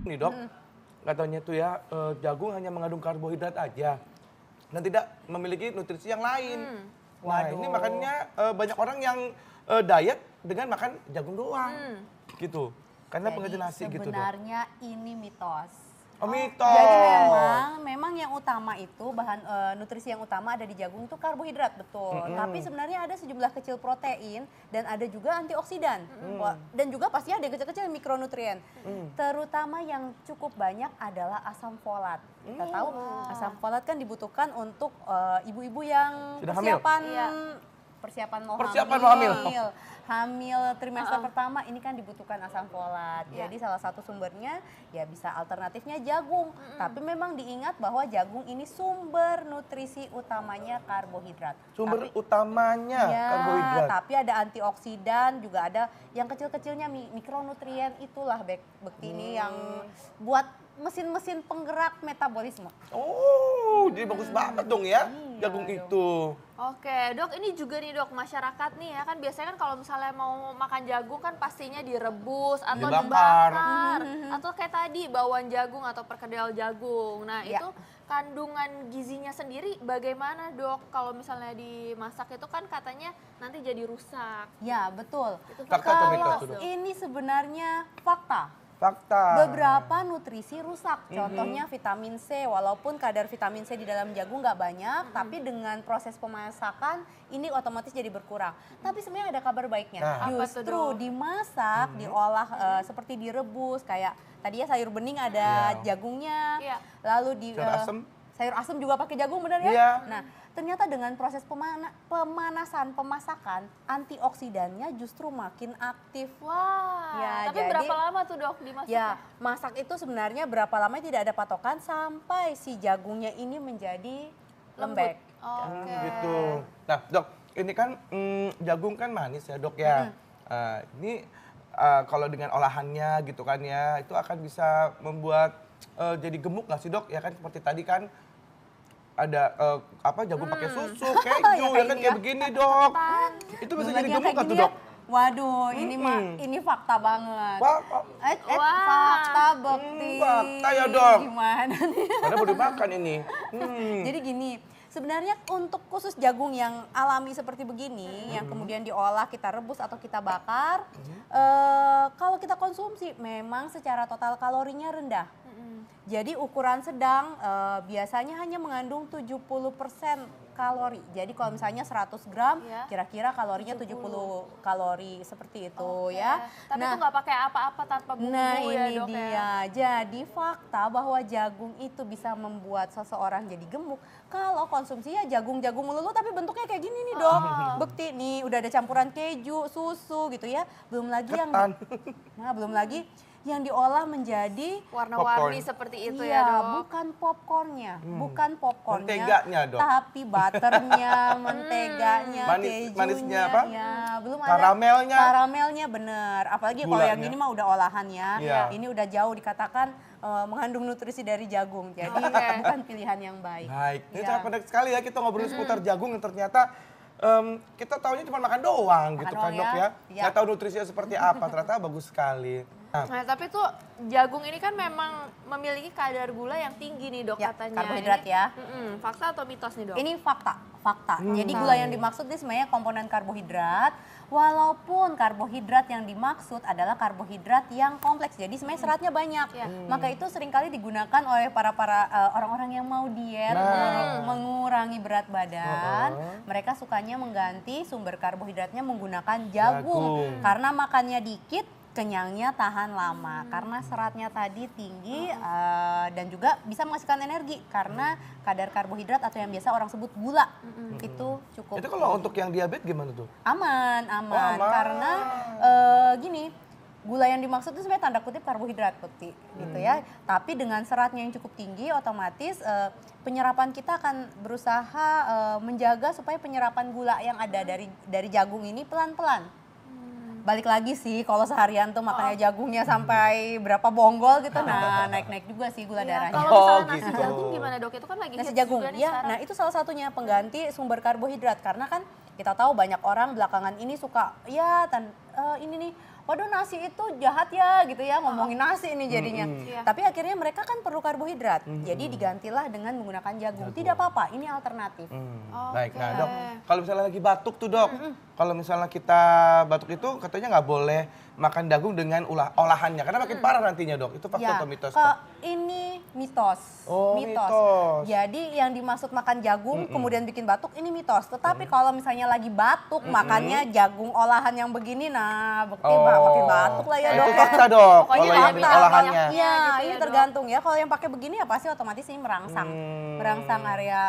Nih dok, katanya tuh ya jagung hanya mengandung karbohidrat aja dan tidak memiliki nutrisi yang lain. Nah ini makanya banyak orang yang diet dengan makan jagung doang, gitu. Karena pengganti nasi gitu dok. Sebenarnya ini mitos. Oh, mitos. Jadi memang yang utama itu bahan nutrisi yang utama ada di jagung itu karbohidrat betul. Tapi sebenarnya ada sejumlah kecil protein dan ada juga antioksidan. Dan juga pasti ada yang kecil-kecil mikronutrien. Terutama yang cukup banyak adalah asam folat. Kita tahu asam folat kan dibutuhkan untuk ibu-ibu yang sudah hamil. Persiapan mau hamil. Hamil trimester pertama ini kan dibutuhkan asam folat. Jadi salah satu sumbernya ya bisa alternatifnya jagung. Tapi memang diingat bahwa jagung ini sumber nutrisi utamanya karbohidrat. Utamanya karbohidrat. Tapi ada antioksidan, juga ada yang kecil-kecilnya mikronutrien, itulah Bekti ini yang buat mesin-mesin penggerak metabolisme. Oh, jadi bagus banget dong ya jagung itu. Oke, dok, ini juga nih dok, masyarakat nih ya kan biasanya kan kalau misalnya mau makan jagung kan pastinya direbus atau dibakar. Atau kayak tadi bawang jagung atau perkedel jagung. Nah itu kandungan gizinya sendiri bagaimana dok? Kalau misalnya dimasak itu kan katanya nanti jadi rusak. Ya betul. Fakta atau mitos, Kalau ini sebenarnya fakta. Fakta. Beberapa nutrisi rusak, contohnya vitamin C, walaupun kadar vitamin C di dalam jagung nggak banyak, tapi dengan proses pemasakan ini otomatis jadi berkurang. Tapi sebenarnya ada kabar baiknya, justru dimasak, diolah seperti direbus, kayak tadi ya sayur bening ada jagungnya, lalu di sayur asem juga pakai jagung benar ya? Nah ternyata dengan proses pemasakan, antioksidannya justru makin aktif. Wah, tapi berapa lama tuh dok dimasak? Ya, masak itu sebenarnya berapa lama tidak ada patokan sampai si jagungnya ini menjadi lembek. Oke. Gitu. Nah dok, ini kan jagung kan manis ya dok ya. Ini kalau dengan olahannya gitu kan ya, itu akan bisa membuat jadi gemuk nggak sih dok? Ya kan seperti tadi kan ada jagung pakai susu, keju, ya kan kayak begini dok. Itu bisa jadi gemuk nggak tuh dok? Waduh, ini fakta banget. Fakta Bekti. Fakta ya dok. Gimana nih? Karena baru makan ini. Jadi gini, sebenarnya untuk khusus jagung yang alami seperti begini, yang kemudian diolah, kita rebus atau kita bakar, kalau kita konsumsi memang secara total kalorinya rendah. Jadi ukuran sedang biasanya hanya mengandung 70% kalori. Jadi kalau misalnya 100 gram, kira-kira kalorinya 70 kalori seperti itu ya. Tapi itu nggak pakai apa-apa tanpa bumbu ya dok dia. Jadi fakta bahwa jagung itu bisa membuat seseorang jadi gemuk kalau konsumsinya jagung-jagung melulu tapi bentuknya kayak gini nih dok. Bekti nih udah ada campuran keju, susu gitu ya. Belum lagi belum lagi yang diolah menjadi warna-warni seperti itu ya dok. Bukan popcornnya, menteganya dok. Tapi butternya, menteganya, kejunya, manisnya apa? Ya, belum karamelnya. Ada karamelnya bener. Apalagi kalau yang ini mah udah olahannya, ini udah jauh dikatakan mengandung nutrisi dari jagung. Jadi bukan pilihan yang baik. Baik, ini sangat menarik sekali ya kita ngobrolin seputar jagung yang ternyata kita taunya cuma makan doang gitu kan dok ya. Nggak tahu nutrisinya seperti apa, ternyata bagus sekali. Nah tapi tuh jagung ini kan memang memiliki kadar gula yang tinggi nih dok katanya. Karbohidrat ya. Fakta atau mitos nih dok? Ini fakta. Jadi gula yang dimaksud ini sebenarnya komponen karbohidrat. Walaupun karbohidrat yang dimaksud adalah karbohidrat yang kompleks. Jadi sebenarnya seratnya banyak. Maka itu seringkali digunakan oleh para orang-orang yang mau diet, mengurangi berat badan. Mereka sukanya mengganti sumber karbohidratnya menggunakan jagung. Karena makannya dikit, kenyangnya tahan lama karena seratnya tadi tinggi dan juga bisa menghasilkan energi karena kadar karbohidrat atau yang biasa orang sebut gula itu cukup. Itu kalau untuk yang diabetes gimana tuh? Aman. Karena gini, gula yang dimaksud itu sebenarnya tanda kutip karbohidrat Bekti gitu ya. Tapi dengan seratnya yang cukup tinggi otomatis penyerapan kita akan berusaha menjaga supaya penyerapan gula yang ada dari jagung ini pelan-pelan. Balik lagi sih kalau seharian tuh makannya jagungnya sampai berapa bonggol gitu, nah naik-naik juga sih gula darahnya. Kalau misalnya nasi jagung gimana dok? Itu kan lagi nasi hits jagung juga nih ya, sekarang. nah itu salah satunya pengganti sumber karbohidrat karena kan kita tahu banyak orang belakangan ini suka ini nih, waduh nasi itu jahat ya gitu ya, ngomongin nasi ini jadinya. Iya. Tapi akhirnya mereka kan perlu karbohidrat, jadi digantilah dengan menggunakan jagung. Tidak apa-apa, ini alternatif. Baik, nah Oke. Dok, kalau misalnya lagi batuk tuh Dok, kalau misalnya kita batuk itu katanya nggak boleh makan jagung dengan olahannya, karena makin parah nantinya Dok. Itu fakta Ya, atau mitos? ini mitos. Oh, mitos. Jadi yang dimaksud makan jagung kemudian bikin batuk ini mitos. Tetapi kalau misalnya lagi batuk makannya jagung olahan yang begini, nah bukti makin batuk lah ya Nah, Dok. itu fakta Dok, Pokoknya kalau yang fakta, dengan olahannya. banyak. Iya, gitu ini ya, Dok. tergantung ya. Kalau yang pakai begini ya pasti otomatis ini merangsang. Merangsang area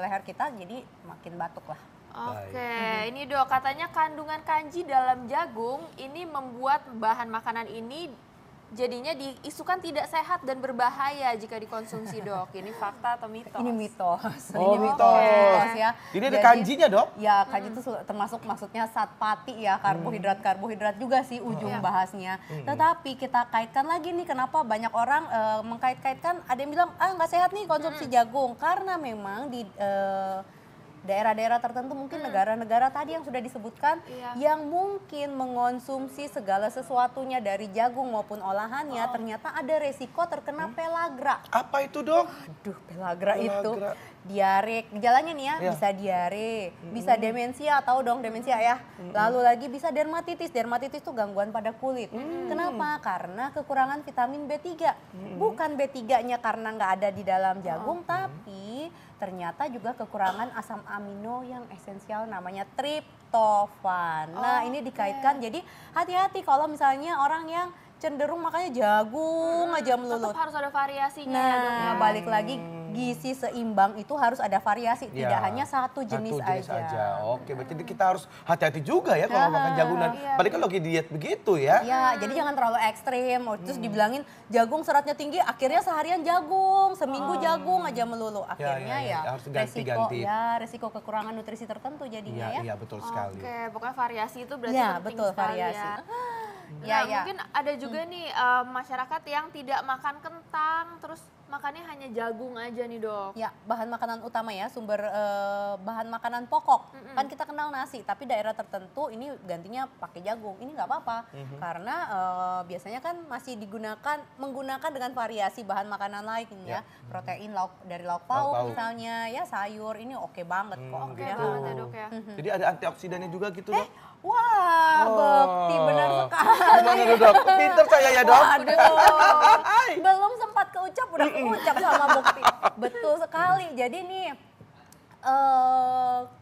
leher kita jadi makin batuk lah. Oke, ini Dok, katanya kandungan kanji dalam jagung ini membuat bahan makanan ini jadinya diisukan tidak sehat dan berbahaya jika dikonsumsi Dok. Ini fakta atau mitos? Ini mitos. Oh, Ini mitos. ya. Jadi ada kanjinya Dok? Ya, kanji itu termasuk maksudnya satpati ya, karbohidrat juga sih ujung bahasnya. Tetapi kita kaitkan lagi nih, kenapa banyak orang mengkait-kaitkan, ada yang bilang, nggak sehat nih konsumsi jagung. Karena memang di daerah-daerah tertentu, mungkin negara-negara tadi yang sudah disebutkan, yang mungkin mengonsumsi segala sesuatunya dari jagung maupun olahannya, ternyata ada resiko terkena pelagra. Apa itu Dok? Aduh, pelagra itu Pelagra. diare, gejalanya nih ya, Ya. bisa diare, bisa demensia, tahu dong demensia ya. Lalu lagi bisa dermatitis. Dermatitis itu gangguan pada kulit. Kenapa? Karena kekurangan vitamin B3. Bukan B3-nya karena nggak ada di dalam jagung, tapi ternyata juga kekurangan asam amino yang esensial namanya triptofan. Nah, ini dikaitkan, jadi hati-hati kalau misalnya orang yang cenderung makanya jagung aja melulu. Tetap harus ada variasinya ya Dok. Nah, balik lagi gizi seimbang itu harus ada variasi, Ya, tidak hanya satu jenis, aja. Oke, berarti kita harus hati-hati juga ya kalau makan jagung dan balik kan lagi diet begitu ya. Ya, jadi jangan terlalu ekstrim. Terus dibilangin jagung seratnya tinggi, akhirnya seharian jagung, seminggu jagung aja melulu. Akhirnya ya, harus ganti-ganti. resiko kekurangan nutrisi tertentu jadinya ya. Iya, betul sekali. Oke, pokoknya variasi itu berarti Ya, penting betul, sekali variasi. ya. Ya, Nah, ya. mungkin ada juga nih masyarakat yang tidak makan kentang, terus makannya hanya jagung aja nih Dok. Ya, bahan makanan utama ya, sumber bahan makanan pokok. Kan kita kenal nasi, tapi daerah tertentu ini gantinya pakai jagung. Ini nggak apa-apa, karena biasanya kan masih menggunakan dengan variasi bahan makanan lain ya. Protein dari lauk pauk pauk. misalnya, ya sayur, ini oke banget kok. Oke Ya. banget ya Dok ya. Jadi ada antioksidannya juga gitu Dok? Wah, Bekti benar sekali. Gimana tuh Dok? Pinter saya ya Dok? Waduh, belum sempat keucap udah keucap sama Bekti. Betul sekali. Jadi nih,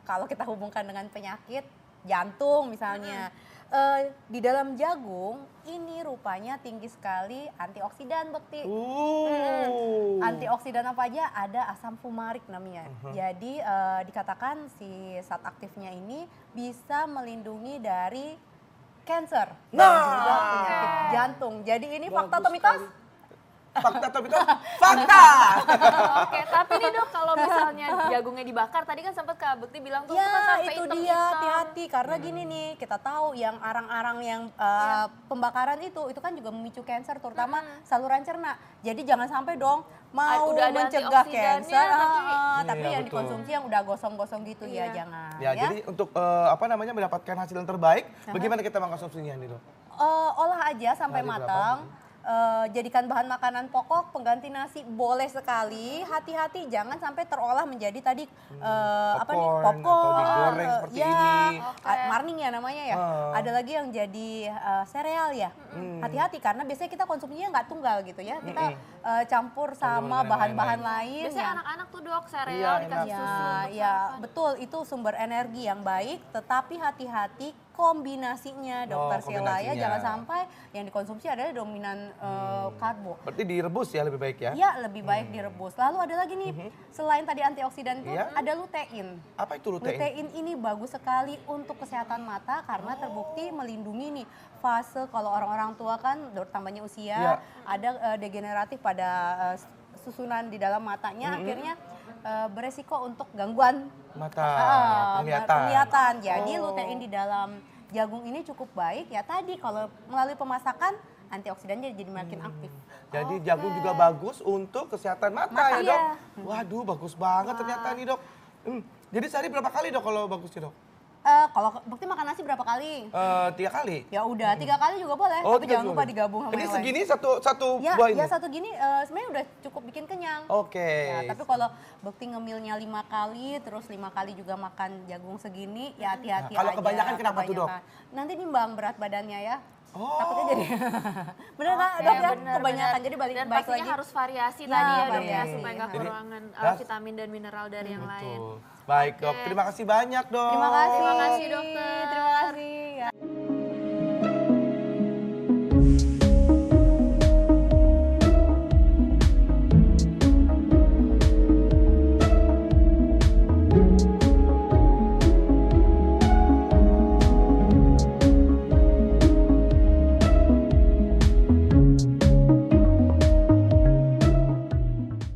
kalau kita hubungkan dengan penyakit jantung misalnya, di dalam jagung ini rupanya tinggi sekali antioksidan, Bekti. Antioksidan apa aja? Ada asam fumarik namanya. Jadi dikatakan si zat aktifnya ini bisa melindungi dari cancer dan juga penyakit jantung. Jadi ini fakta atau mitos? Fakta atau mitos? Fakta! Oke, tapi nih Dok, kalau misalnya jagungnya dibakar, tadi kan sempat Kak Bekti bilang tuh kan Ya, sampai itu hitam-hitam. dia, hati-hati karena gini nih, kita tahu yang arang-arang yang pembakaran itu kan juga memicu kanker, terutama saluran cerna. Jadi jangan sampai dong mau udah ada mencegah antioksidannya, kanker, tapi- tapi Iya, yang betul. dikonsumsi yang udah gosong-gosong gitu ya Iya. jangan. Ya, jadi untuk mendapatkan hasil yang terbaik, bagaimana kita mengkonsumsinya nih Dok? Olah aja sampai Hari berapa? matang. Jadikan bahan makanan pokok, pengganti nasi boleh sekali. Hati-hati jangan sampai terolah menjadi tadi apa nih Popcorn atau digoreng seperti ya, ini. marning ya namanya ya. Ada lagi yang jadi sereal ya. Hati-hati karena biasanya kita konsumsinya nggak tunggal gitu ya. Kita campur sama dengan bahan-bahan lain-lain. lain. Biasanya yang- anak-anak tuh Dok, Iya, sereal dikasih enak. susu. Ya, untuk ya sarapan. betul itu sumber energi yang baik, tetapi hati-hati kombinasinya, Dokter Sheila ya, kombinasinya. jangan sampai yang dikonsumsi adalah dominan karbo. Berarti direbus ya lebih baik ya? Ya lebih baik direbus. Lalu ada lagi nih, selain tadi antioksidan itu Iya. ada lutein. Apa itu lutein? Lutein ini bagus sekali untuk kesehatan mata karena terbukti melindungi nih fase kalau orang-orang tua kan bertambahnya usia, Iya. ada degeneratif pada susunan di dalam matanya, akhirnya beresiko untuk gangguan Mata, penglihatan. penglihatan. Jadi lutein di dalam jagung ini cukup baik ya tadi kalau melalui pemasakan antioksidannya jadi makin aktif. Jadi jagung juga bagus untuk kesehatan mata, Mata, ya Dok? iya. Waduh, bagus banget ternyata nih Dok. Jadi sehari berapa kali Dok kalau bagusnya Dok? Kalau Bekti makan nasi berapa kali? 3 kali. Ya udah, 3 kali juga boleh. Oh, Tapi 3 jangan kali lupa boleh. digabung sama Ini yang segini lain. satu Ya, buah ini? ya satu gini sebenarnya udah cukup bikin kenyang. Oke. Ya, tapi kalau Bekti ngemilnya 5 kali, terus 5 kali juga makan jagung segini, ya hati-hati Nah, kalau aja. kebanyakan kenapa tuh, Dok? Kebanyakan. Nanti nimbang berat badannya ya. Oh. Takutnya jadi bener nggak Oke, dok ya? bener, Kebanyakan bener. jadi balik Dan baik pastinya lagi. harus variasi Ya, tadi ya dok ya, variasi. supaya nggak Jadi, kekurangan ya. vitamin dan mineral dari yang lain. Betul. Baik, Dok. Oke. Terima kasih banyak, Dok. Terima kasih. Terima kasih, dokter. Terima kasih.